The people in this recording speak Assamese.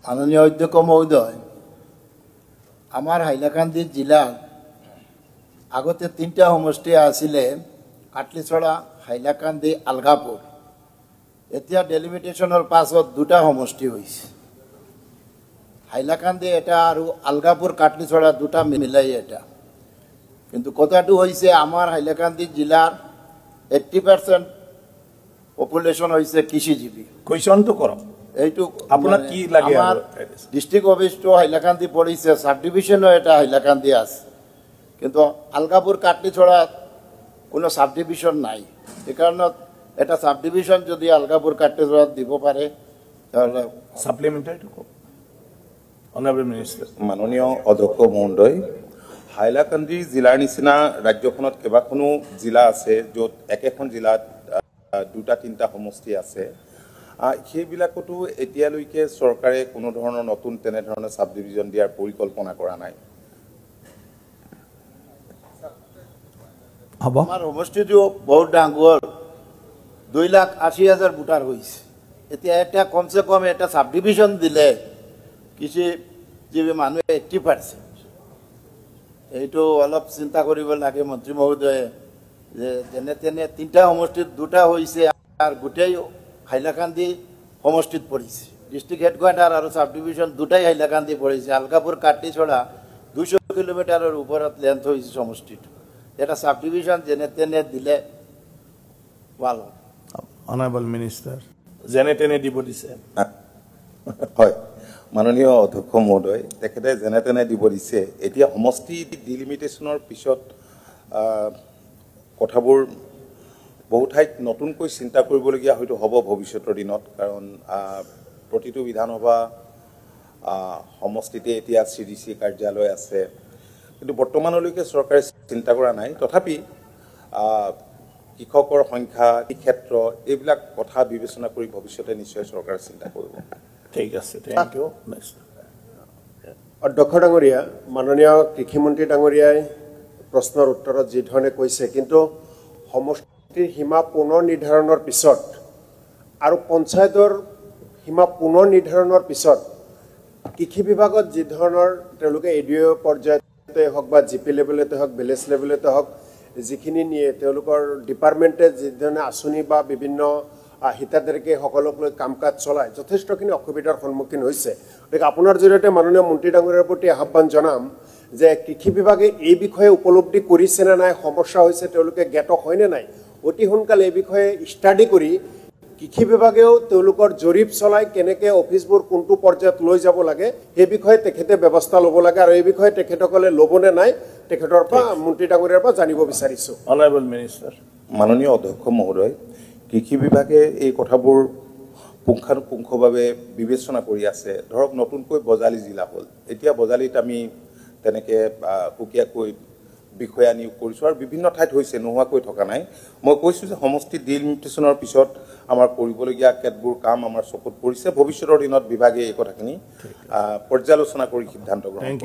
মাননীয় অধ্যক্ষ মহোদয়, আমার হাইলাকান্দি জেলার আগতে 3টা সমষ্টি আছিলে, কাটলিছড়া, হাইলাকান্দি, আলগাপুর। এতিয়া ডেলিমিটেশনের পাছত 2টা সমষ্টি হয়েছে। হাইলাকান্দি এটা আর আলগাপুর কাটলিছড়া 2টা মিলাই এটা। কিন্তু কথাটো হয়েছে আমার হাইলাকান্দি জেলার 80% পপুলেশন হয়েছে কৃষিজীবী। কোয়েশনটো কৰক এইটো আপোনাক কি লাগে? আমার ডিস্ট্রিক্ট অফিসটো হাইলাকান্দি পড়িছে, সাব ডিভিশনও এটা হাইলাকান্দি আছে, কিন্তু আলগাপুর কাটলিছড়া কোনো সাব ডিভিশন নাই। এই কারণে এটা সাব ডিভিশন যদি আলগাপুর কাটলিছড়া দিব পারে তাহলে সাপ্লিমেন্টারিটো কওক। Honourable minister. মাননীয় অধ্যক্ষ মহোদয়, হাইলাকান্দি জিলাৰ নিচিনা ৰাজ্যখনত কেইবাখনো জিলা আছে য'ত একেখন জিলাত 2-3টা সমষ্টি আছে। সেইবিলাকতো এতিয়ালৈকে চৰকাৰে কোনো ধৰণৰ নতুন তেনেধৰণৰ সাব ডিভিজন দিয়াৰ পৰিকল্পনা কৰা নাই। আমার সমষ্টিটো বহুত ডাঙর, 2,80,000 ভোটার হয়েছে। এতিয়া এটা কমসে কম এটা সাব ডিভিশন দিলে কৃষিজীবী মানুহ 80%। এইটো অলপ চিন্তা কৰিব লাগে মন্ত্ৰী মহোদয়ে, যে যেনে তেনে 3টা সমষ্টিত 2টা হয়েছে আর গোটেই হাইলাকান্দি সমষ্টিত পড়েছে। ডিস্ট্রিক্ট হেডকোয়ার্টার আর সাব ডিভিশন 2টাই হাইলাকান্দি পড়েছে। আলগাপুর কাটলিছড়া 200 কিলোমিটারের উপরত লেন্থ হয়েছে সমষ্টিটো। এটা সাব ডিভিশন যেনে তেনে দিলে ভালো। অনারেবল মিনিষ্টাৰ, যেনে তেনে দিব দিছে। হয়, মাননীয় অধ্যক্ষ মহোদয়, তেখেতে যেনে তেনে দিব দিছে। এতিয়া সমষ্টি ডিলিমিটেশ্যনৰ পিছত কথাবোৰ বহু ঠাইত নতুনকৈ চিন্তা কৰিবলগীয়া হয়তো হ'ব ভৱিষ্যতৰ দিনত, কাৰণ প্ৰতিটো বিধানসভা সমষ্টিতে এতিয়া CDC কাৰ্যালয় আছে, কিন্তু বৰ্তমানলৈকে চৰকাৰে চিন্তা কৰা নাই। তথাপি কৃষকৰ সংখ্যা, ক্ষেত্ৰ, এইবিলাক কথা বিবেচনা কৰি ভৱিষ্যতে নিশ্চয় চৰকাৰে চিন্তা কৰিব। ঠিক আছে, থেংক ইউ। অধ্যক্ষ ডাঙৰীয়া, মাননীয় কৃষিমন্ত্ৰী ডাঙৰীয়াই প্ৰশ্নৰ উত্তৰত যি ধৰণে কৈছে, কিন্তু সমষ্টিৰ সীমা পুনৰ নিৰ্ধাৰণৰ পিছত আৰু পঞ্চায়তৰ সীমা পুনৰ নিৰ্ধাৰণৰ পিছত কৃষি বিভাগত যি ধৰণৰ তেওঁলোকে ADO পৰ্যায়তে হওক বা GP লেভেলতে হওক, ভিলেজ লেভেলতে হওক, যিখিনি নিয়ে তেওঁলোকৰ ডিপাৰ্টমেণ্টে যিধৰণে আঁচনি বা বিভিন্ন হিতাধিকাৰী সকলক লৈ কাম কাজ চলায়, যথেষ্টখিনি অসুবিধাৰ সন্মুখীন হৈছে। গতিকে আপোনাৰ জৰিয়তে মাননীয় মন্ত্ৰী ডাঙৰীয়াৰ প্ৰতি আহ্বান জনাম যে কৃষি বিভাগে এই বিষয়ে উপলব্ধি কৰিছে নে নাই, সমস্যা হৈছে তেওঁলোকে জ্ঞাত হয়নে নাই, অতি সোনকালে এই বিষয়ে ষ্টাডি কৰি কৃষি বিভাগেও তেওঁলোকৰ জৰীপ চলাই কেনেকৈ অফিচবোৰ কোনটো পৰ্যায়ত লৈ যাব লাগে সেই বিষয়ে তেখেতে ব্যৱস্থা ল'ব লাগে, আৰু এই বিষয়ে তেখেতসকলে ল'বনে নাই তেখেতৰ পৰা মন্ত্ৰী ডাঙৰীয়াৰ পৰা জানিব বিচাৰিছোঁ। Honourable minister. মাননীয় অধ্যক্ষ মহোদয়, কৃষি বিভাগে এই কথাবোৰ পুংখানুপুংখভাৱে বিবেচনা কৰি আছে। ধৰক নতুনকৈ বজালী জিলা হ'ল, এতিয়া বজালীত আমি তেনেকৈ সুকীয়াকৈ বিষয়া নিয়োগ কৰিছোঁ আৰু বিভিন্ন ঠাইত হৈছে, নোহোৱাকৈ থকা নাই। মই কৈছোঁ যে সমষ্টি ডিলিমিটেশ্যনৰ পিছত আমাৰ কৰিবলগীয়া কেতবোৰ কাম আমাৰ চকুত পৰিছে। ভৱিষ্যতৰ দিনত বিভাগে এই কথাখিনি পৰ্যালোচনা কৰি সিদ্ধান্ত গ্ৰহণ কৰিব।